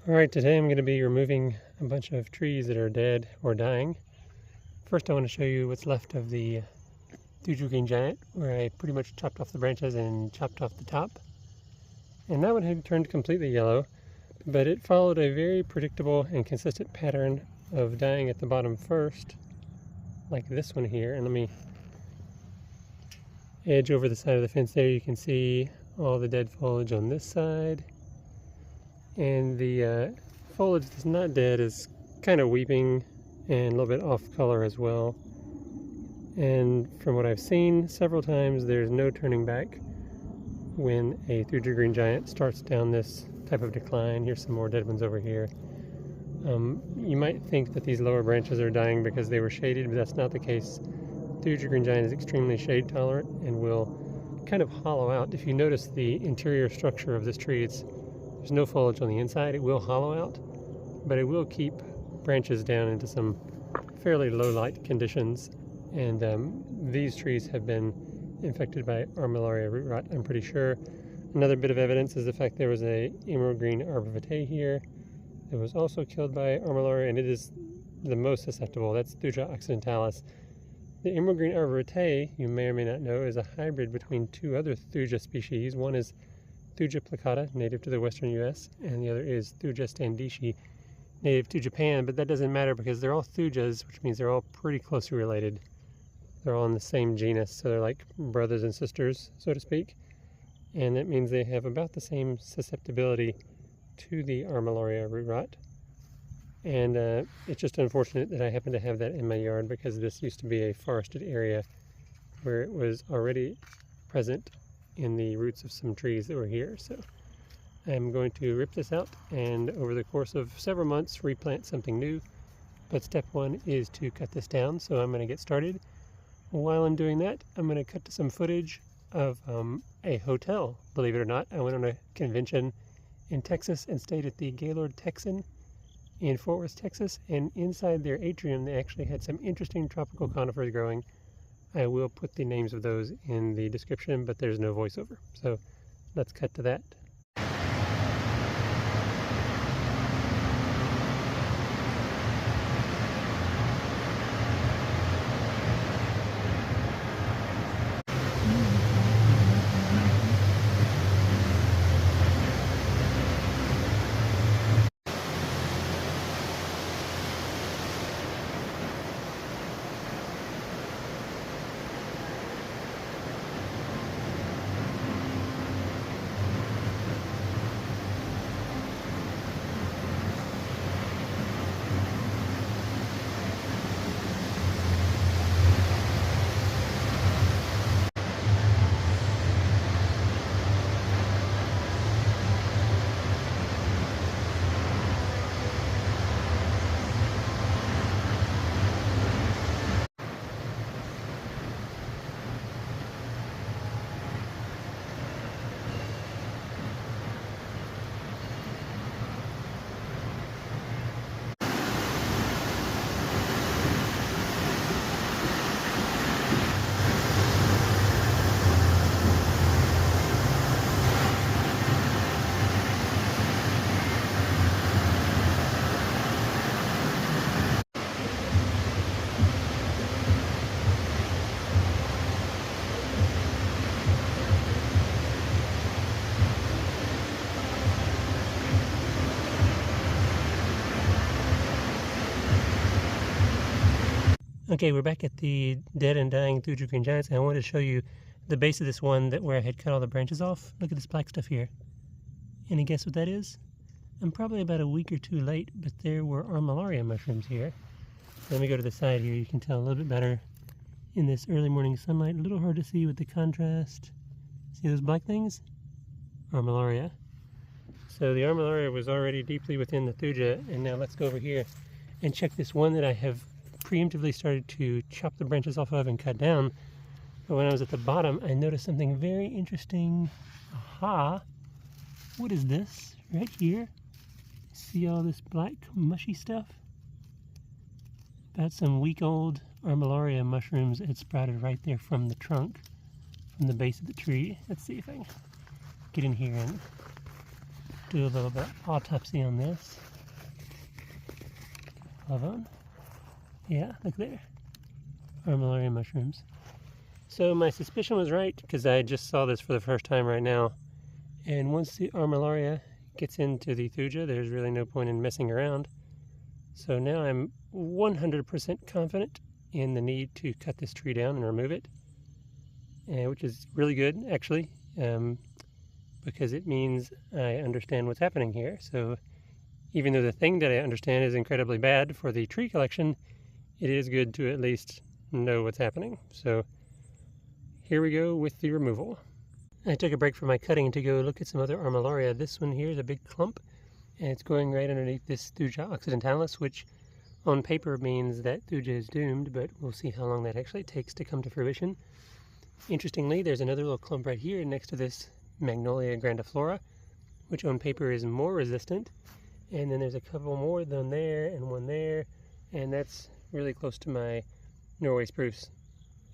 Alright, today I'm going to be removing a bunch of trees that are dead or dying. First I want to show you what's left of the thuja green giant, where I pretty much chopped off the branches and chopped off the top. And that one had turned completely yellow, but it followed a very predictable and consistent pattern of dying at the bottom first, like this one here. And let me edge over the side of the fence there. You can see all the dead foliage on this side. And the foliage that's not dead is kind of weeping and a little bit off color as well. And from what I've seen several times, there's no turning back when a thuja green giant starts down this type of decline. Here's some more dead ones over here. You might think that these lower branches are dying because they were shaded, but that's not the case. Thuja green giant is extremely shade tolerant and will kind of hollow out. If you notice the interior structure of this tree, there's no foliage on the inside. It will hollow out, but it will keep branches down into some fairly low light conditions. And these trees have been infected by Armillaria root rot, I'm pretty sure. Another bit of evidence is the fact there was a emerald green arbor vitae here. It was also killed by Armillaria, and it is the most susceptible. That's Thuja occidentalis. The emerald green arbor vitae, you may or may not know, is a hybrid between two other thuja species. One is Thuja plicata, native to the western U.S., and the other is Thuja standishi, native to Japan. But that doesn't matter because they're all thujas, which means they're all pretty closely related. They're all in the same genus, so they're like brothers and sisters, so to speak. And that means they have about the same susceptibility to the Armillaria root rot. And it's just unfortunate that I happen to have that in my yard, because this used to be a forested area where it was already present in the roots of some trees that were here. So I'm going to rip this out and over the course of several months replant something new. But step one is to cut this down, so I'm going to get started. While I'm doing that, I'm going to cut to some footage of a hotel. Believe it or not, I went on a convention in Texas and stayed at the Gaylord Texan in Fort Worth, Texas, and inside their atrium they actually had some interesting tropical conifers growing. I will put the names of those in the description, but there's no voiceover. So let's cut to that. Okay, we're back at the dead and dying thuja green giants, and I wanted to show you the base of this one where I had cut all the branches off. Look at this black stuff here. Any guess what that is? I'm probably about a week or two late, but there were Armillaria mushrooms here. Let me go to the side here. You can tell a little bit better in this early morning sunlight. A little hard to see with the contrast. See those black things? Armillaria. So the Armillaria was already deeply within the thuja, and now let's go over here and check this one that I have preemptively started to chop the branches off of and cut down. But when I was at the bottom, I noticed something very interesting. Aha! What is this? Right here. See all this black mushy stuff? That's some week-old Armillaria mushrooms that had sprouted right there from the trunk, from the base of the tree. Let's see if I can get in here and do a little bit autopsy on this. Hold on. Yeah, look there. Armillaria mushrooms. So my suspicion was right, because I just saw this for the first time right now. And once the Armillaria gets into the thuja, there's really no point in messing around. So now I'm 100% confident in the need to cut this tree down and remove it, which is really good, actually, because it means I understand what's happening here. So even though the thing that I understand is incredibly bad for the tree collection, it is good to at least know what's happening. So here we go with the removal. I took a break from my cutting to go look at some other Armillaria. This one here is a big clump, and it's going right underneath this thuja occidentalis, which on paper means that thuja is doomed, but we'll see how long that actually takes to come to fruition. Interestingly, there's another little clump right here next to this Magnolia grandiflora, which on paper is more resistant. And then there's a couple more than there and one there, and that's really close to my Norway spruce,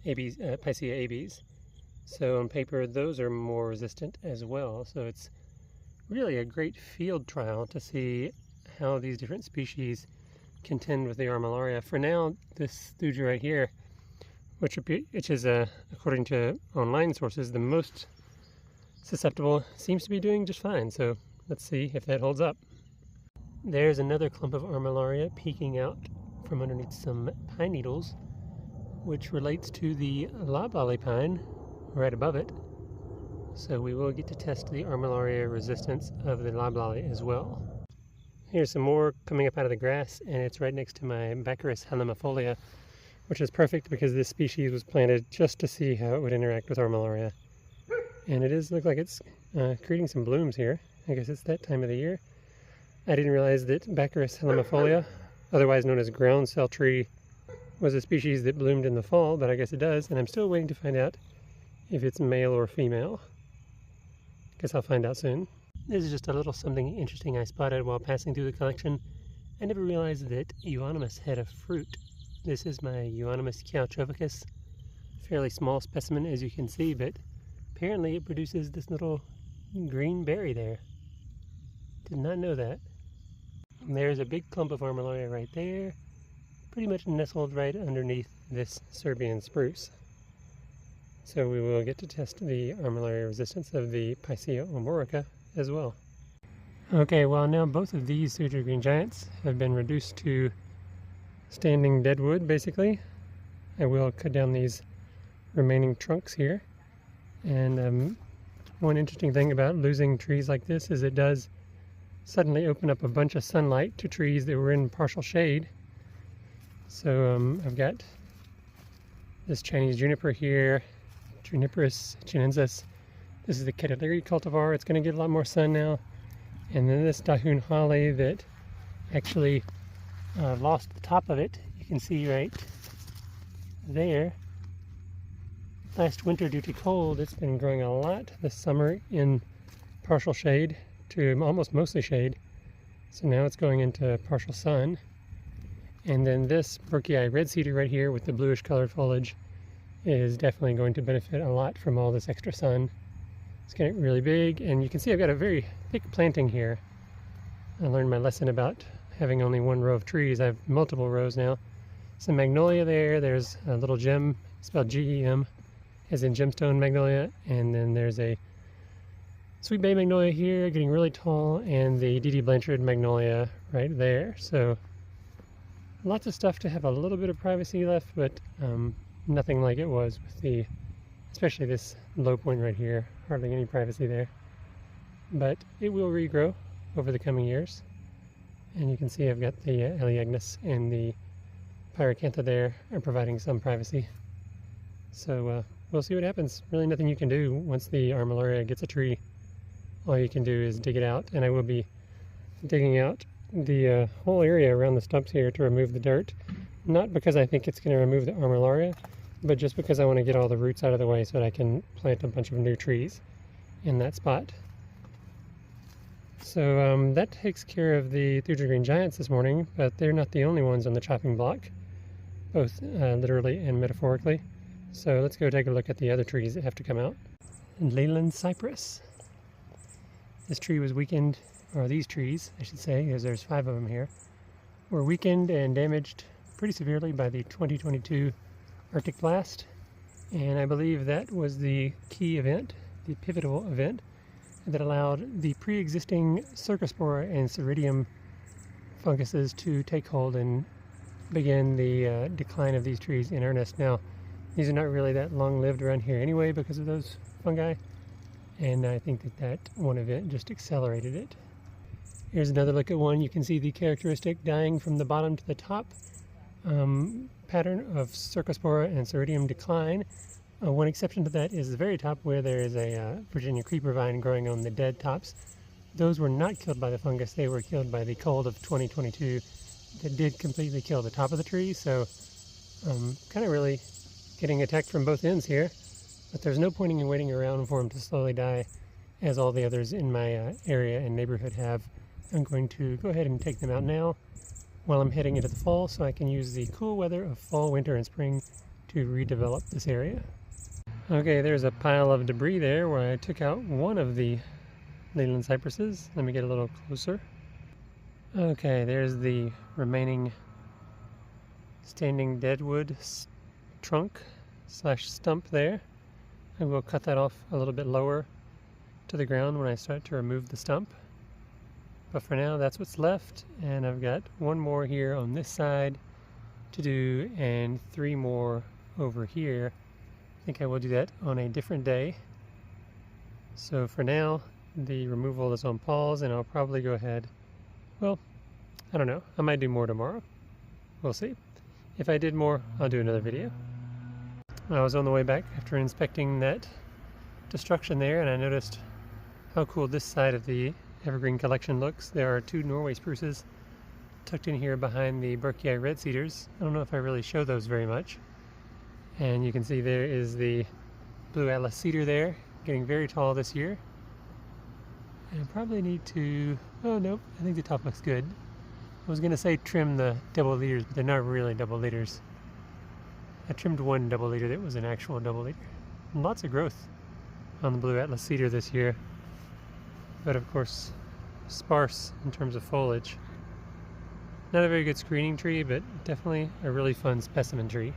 Picea abes. So on paper, those are more resistant as well. So it's really a great field trial to see how these different species contend with the Armillaria. For now, this thuja right here, which is, according to online sources, the most susceptible, seems to be doing just fine. So let's see if that holds up. There's another clump of Armillaria peeking out from underneath some pine needles, which relates to the loblolly pine right above it. So we will get to test the Armillaria resistance of the loblolly as well. Here's some more coming up out of the grass, and it's right next to my Baccharis halimifolia, which is perfect because this species was planted just to see how it would interact with Armillaria. And it does look like it's creating some blooms here. I guess it's that time of the year. I didn't realize that Baccharis halimifolia, otherwise known as groundsel tree, was a species that bloomed in the fall, but I guess it does, and I'm still waiting to find out if it's male or female. Guess I'll find out soon. This is just a little something interesting I spotted while passing through the collection. I never realized that Euonymus had a fruit. This is my Euonymus chiaotropicus. Fairly small specimen, as you can see, but apparently it produces this little green berry there. Did not know that. And there's a big clump of Armillaria right there, pretty much nestled right underneath this Serbian spruce. So we will get to test the Armillaria resistance of the Picea omorica as well. Okay, well now both of these thuja green giants have been reduced to standing dead wood, basically. I will cut down these remaining trunks here. And one interesting thing about losing trees like this is it does suddenly open up a bunch of sunlight to trees that were in partial shade. So I've got this Chinese juniper here, Juniperus chinensis. This is the Gracilior cultivar. It's going to get a lot more sun now. And then this Dahoon holly that actually lost the top of it. You can see right there. Last winter, due to cold, it's been growing a lot this summer in partial shade to almost mostly shade. So now it's going into partial sun. And then this Burkii red cedar right here with the bluish colored foliage is definitely going to benefit a lot from all this extra sun. It's getting really big, and you can see I've got a very thick planting here. I learned my lesson about having only one row of trees. I have multiple rows now. Some magnolia there, there's a little gem, spelled G-E-M, as in gemstone magnolia, and then there's a sweet bay magnolia here, getting really tall, and the D.D. Blanchard magnolia right there. So lots of stuff to have a little bit of privacy left, but nothing like it was with the, especially this low point right here, hardly any privacy there. But it will regrow over the coming years. And you can see I've got the Elaeagnus and the Pyracantha there are providing some privacy. So we'll see what happens. Really nothing you can do once the Armillaria gets a tree. All you can do is dig it out, and I will be digging out the whole area around the stumps here to remove the dirt. Not because I think it's going to remove the Armillaria, but just because I want to get all the roots out of the way so that I can plant a bunch of new trees in that spot. So that takes care of the thuja green giants this morning, but they're not the only ones on the chopping block, both literally and metaphorically. So let's go take a look at the other trees that have to come out. And leyland cypres. This tree was weakened or these trees, I should say, because there's 5 of them here, were weakened and damaged pretty severely by the 2022 Arctic blast. And I believe that was the key event, the pivotal event, that allowed the pre-existing Cercospora and Ceridium funguses to take hold and begin the decline of these trees in earnest. Now, these are not really that long-lived around here anyway because of those fungi, and I think that one event just accelerated it. Here's another look at one. You can see the characteristic dying from the bottom to the top pattern of Cercospora and Ceridium decline. One exception to that is the very top, where there is a Virginia creeper vine growing on the dead tops. Those were not killed by the fungus, they were killed by the cold of 2022 that did completely kill the top of the tree, so kind of really getting attacked from both ends here. But there's no point in waiting around for them to slowly die, as all the others in my area and neighborhood have. I'm going to go ahead and take them out now while I'm heading into the fall, so I can use the cool weather of fall, winter, and spring to redevelop this area. Okay, there's a pile of debris there where I took out one of the leyland cypresses. Let me get a little closer. Okay, there's the remaining standing deadwood trunk slash stump there. I will cut that off a little bit lower to the ground when I start to remove the stump. But for now, that's what's left, and I've got one more here on this side to do and 3 more over here. I think I will do that on a different day. So for now, the removal is on pause, and I'll probably go ahead, well, I don't know, I might do more tomorrow. We'll see. If I did more, I'll do another video. I was on the way back after inspecting that destruction there, and I noticed how cool this side of the evergreen collection looks. There are 2 Norway spruces tucked in here behind the Berkii red cedars. I don't know if I really show those very much. And you can see there is the blue atlas cedar there, getting very tall this year. And I probably need to, oh nope, I think the top looks good. I was going to say trim the double leaders, but they're not really double leaders. I trimmed one double leader that was an actual double leader. And lots of growth on the blue atlas cedar this year, but of course sparse in terms of foliage. Not a very good screening tree, but definitely a really fun specimen tree.